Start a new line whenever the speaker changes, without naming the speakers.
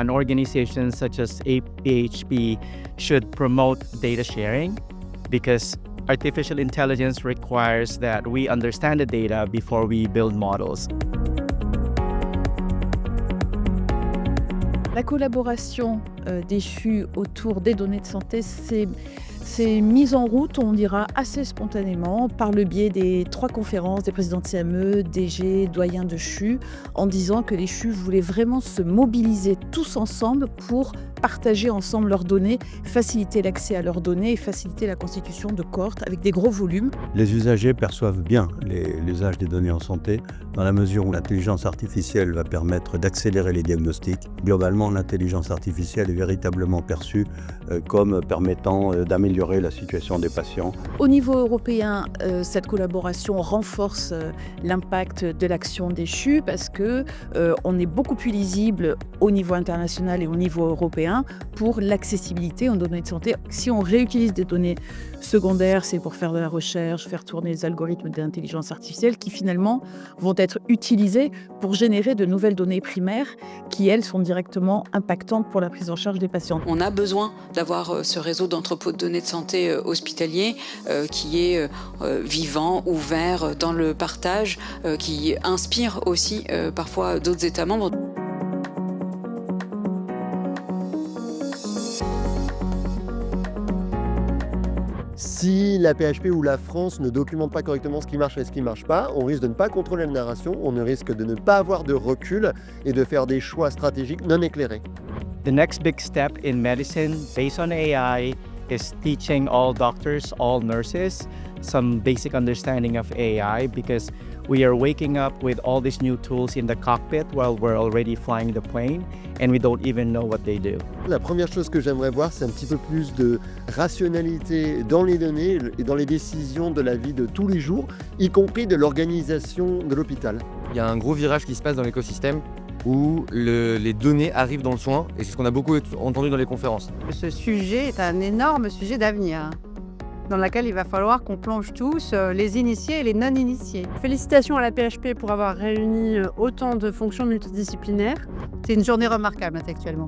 An organization such as APHP should promote data sharing because artificial intelligence requires that we understand the data before we build models.
La collaboration des CHU autour des données de santé, c'est mise en route, on dira, assez spontanément par le biais des 3 conférences des présidents de CME, DG, doyens de CHU, en disant que les CHU voulaient vraiment se mobiliser tous ensemble pour partager ensemble leurs données, faciliter l'accès à leurs données et faciliter la constitution de cohortes avec des gros volumes.
Les usagers perçoivent bien l'usage des données en santé dans la mesure où l'intelligence artificielle va permettre d'accélérer les diagnostics. Globalement, l'intelligence artificielle est véritablement perçue comme permettant d'améliorer la situation des patients.
Au niveau européen, cette collaboration renforce l'impact de l'action des CHU parce qu'on est beaucoup plus lisible au niveau international et au niveau européen pour l'accessibilité aux données de santé. Si on réutilise des données secondaires, c'est pour faire de la recherche, faire tourner les algorithmes d'intelligence artificielle qui finalement vont être utilisés pour générer de nouvelles données primaires qui, elles, sont directement impactantes pour la prise en charge des patients.
On a besoin d'avoir ce réseau d'entrepôts de données de santé hospitalier qui est vivant, ouvert dans le partage, qui inspire aussi parfois d'autres États membres.
Si la PHP ou la France ne documente pas correctement ce qui marche et ce qui ne marche pas, on risque de ne pas contrôler la narration, on risque de ne pas avoir de recul et de faire des choix stratégiques non éclairés.
The next big step in medicine based on AI is teaching all doctors, all nurses, some basic understanding of AI because we are waking up with all these new tools in the cockpit while we're already flying the plane and we don't even know what they do.
La première chose que j'aimerais voir, c'est un petit peu plus de rationalité dans les données et dans les décisions de la vie de tous les jours, y compris de l'organisation de l'hôpital.
Il y a un gros virage qui se passe dans l'écosystème où les données arrivent dans le soin et c'est ce qu'on a beaucoup entendu dans les conférences.
Ce sujet est un énorme sujet d'avenir dans lequel il va falloir qu'on plonge tous, les initiés et les non-initiés.
Félicitations à la PHP pour avoir réuni autant de fonctions multidisciplinaires.
C'est une journée remarquable intellectuellement.